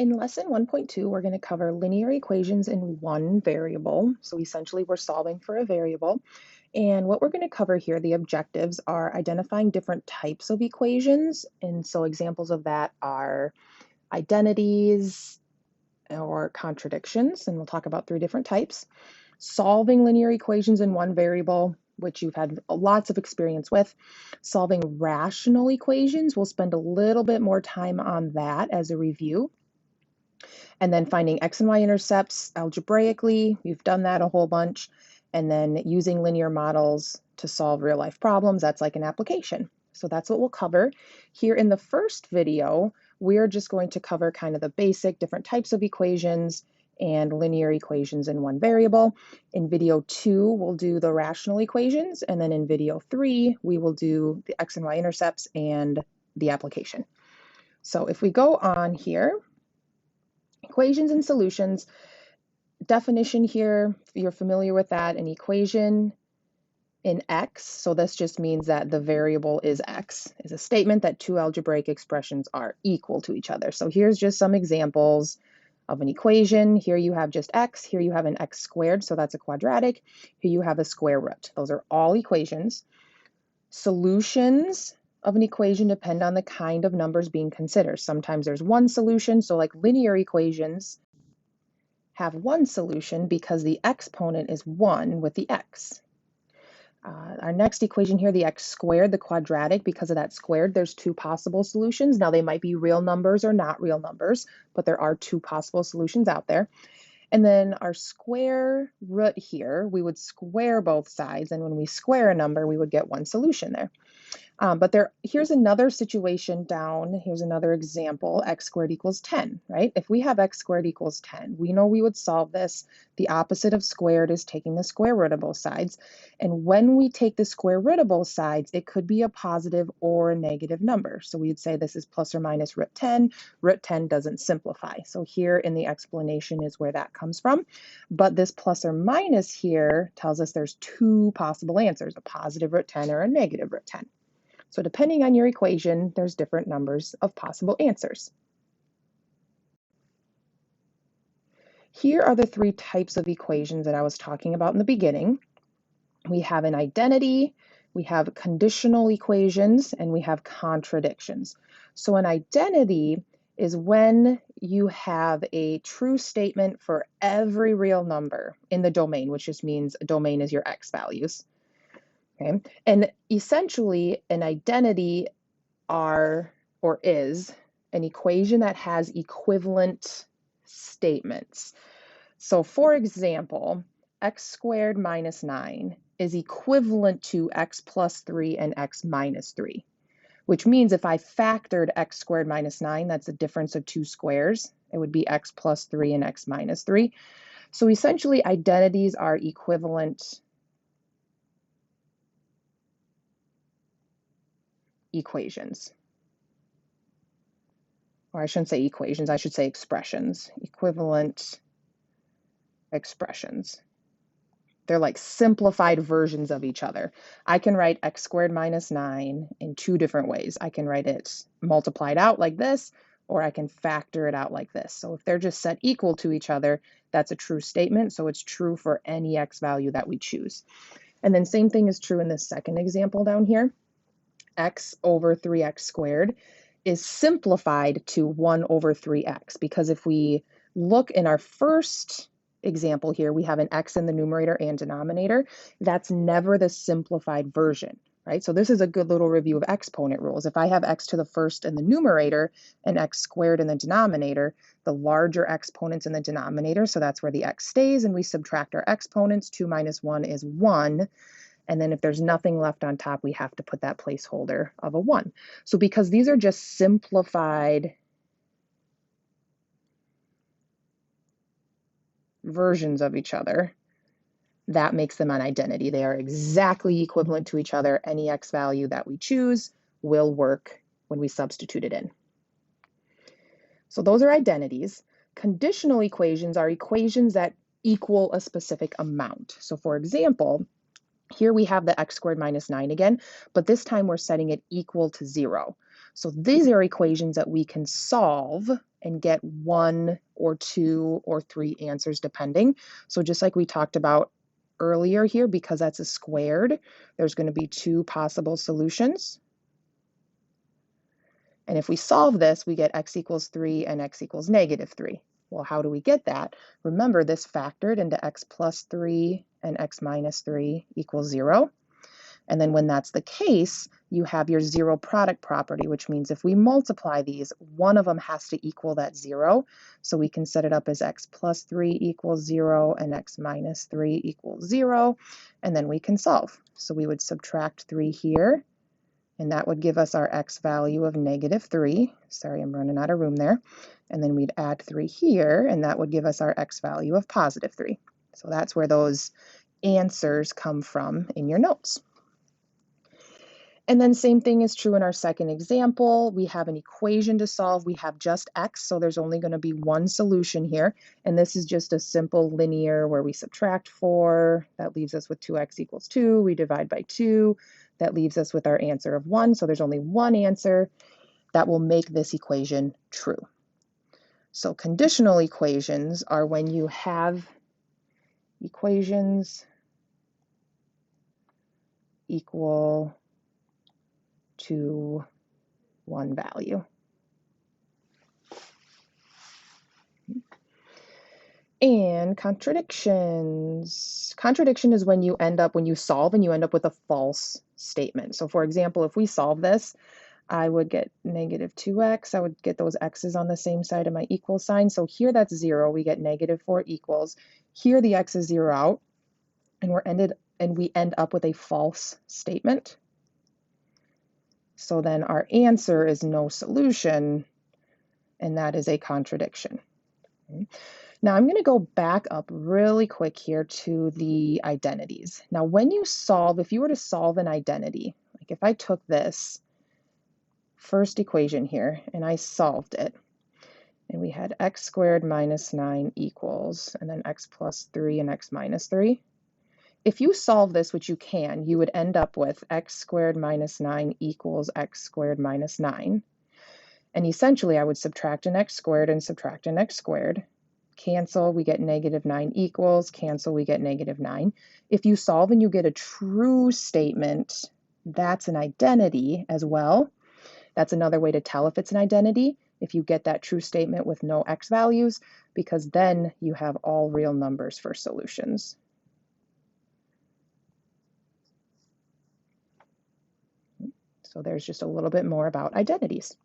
In lesson 1.2, we're going to cover linear equations in one variable. So essentially, we're solving for a variable. And what we're going to cover here, the objectives are identifying different types of equations. And so examples of that are identities or contradictions. And we'll talk about 3 different types. Solving linear equations in one variable, which you've had lots of experience with. Solving rational equations, we'll spend a little bit more time on that as a review. And then finding x and y intercepts algebraically, you've done that a whole bunch. And then using linear models to solve real life problems, that's like an application. So that's what we'll cover. Here in the first video, we're just going to cover kind of the basic different types of equations and linear equations in one variable. In video 2, we'll do the rational equations. And then in video 3, we will do the x and y intercepts and the application. So if we go on here, equations and solutions, definition here, if you're familiar with that, an equation in x, so this just means that the variable is x, is a statement that 2 algebraic expressions are equal to each other. So here's just some examples of an equation. Here you have just x, here you have an x squared, so that's a quadratic. Here you have a square root. Those are all equations. Solutions of an equation depend on the kind of numbers being considered. Sometimes there's one solution, so like linear equations have one solution because the exponent is 1 with the x. Our next equation here, the x squared, the quadratic, because of that squared, there's 2 possible solutions. Now they might be real numbers or not real numbers, but there are 2 possible solutions out there. And then our square root here, we would square both sides, and when we square a number, we would get one solution there. But here's another situation down. Here's another example, x squared equals 10, right? If we have x squared equals 10, we know we would solve this. The opposite of squared is taking the square root of both sides. And when we take the square root of both sides, it could be a positive or a negative number. So we'd say this is plus or minus root 10. Root 10 doesn't simplify. So here in the explanation is where that comes from. But this plus or minus here tells us there's 2 possible answers, a positive root 10 or a negative root 10. So depending on your equation, there's different numbers of possible answers. Here are the 3 types of equations that I was talking about in the beginning. We have an identity, we have conditional equations, and we have contradictions. So an identity is when you have a true statement for every real number in the domain, which just means a domain is your x values. Okay. And essentially, an identity is an equation that has equivalent statements. So for example, x squared minus 9 is equivalent to x plus 3 and x minus 3, which means if I factored x squared minus 9, that's a difference of 2 squares. It would be x plus 3 and x minus 3. So essentially, identities are equivalent equations. Or I shouldn't say equations, I should say expressions. Equivalent expressions. They're like simplified versions of each other. I can write x squared minus 9 in 2 different ways. I can write it multiplied out like this, or I can factor it out like this. So if they're just set equal to each other, that's a true statement. So it's true for any x value that we choose. And then same thing is true in this second example down here. X over 3x squared is simplified to 1 over 3x, because if we look in our first example here, we have an x in the numerator and denominator. That's never the simplified version, right? So this is a good little review of exponent rules. If I have x to the first in the numerator and x squared in the denominator, the larger exponent's in the denominator, so that's where the x stays, and we subtract our exponents. 2 minus 1 is 1. And then if there's nothing left on top, we have to put that placeholder of a 1. So because these are just simplified versions of each other, that makes them an identity. They are exactly equivalent to each other. Any x value that we choose will work when we substitute it in. So those are identities. Conditional equations are equations that equal a specific amount. So for example, here we have the x squared minus 9 again, but this time we're setting it equal to 0. So these are equations that we can solve and get 1 or 2 or 3 answers depending. So just like we talked about earlier here, because that's a squared, there's going to be 2 possible solutions. And if we solve this, we get x equals 3 and x equals -3. Well, how do we get that? Remember, this factored into x plus 3 and x minus 3 equals 0. And then when that's the case, you have your zero product property, which means if we multiply these, one of them has to equal that 0. So we can set it up as x plus 3 equals 0 and x minus 3 equals 0. And then we can solve. So we would subtract 3 here, and that would give us our x value of -3. Sorry, I'm running out of room there. And then we'd add 3 here, and that would give us our x value of +3. So that's where those answers come from in your notes. And then same thing is true in our second example. We have an equation to solve. We have just x, so there's only going to be one solution here. And this is just a simple linear where we subtract 4. That leaves us with 2x equals 2. We divide by 2. That leaves us with our answer of 1. So there's only one answer that will make this equation true. So conditional equations are when you have equations equal to one value. And contradictions. Contradiction is when you solve and you end up with a false statement. So for example, if we solve this, I would get -2x. I would get those x's on the same side of my equal sign. So here that's 0. We get -4 equals. Here the x's zero out, and we end up with a false statement. So then our answer is no solution, and that is a contradiction. Okay. Now I'm going to go back up really quick here to the identities. Now when you solve, if you were to solve an identity, like if I took this first equation here and I solved it, and we had x squared minus 9 equals, and then x plus 3 and x minus 3. If you solve this, which you can, you would end up with x squared minus 9 equals x squared minus 9. And essentially I would subtract an x squared and subtract an x squared. Cancel, we get -9 equals, cancel, we get -9. If you solve and you get a true statement, that's an identity as well. That's another way to tell if it's an identity, if you get that true statement with no x values, because then you have all real numbers for solutions. So there's just a little bit more about identities.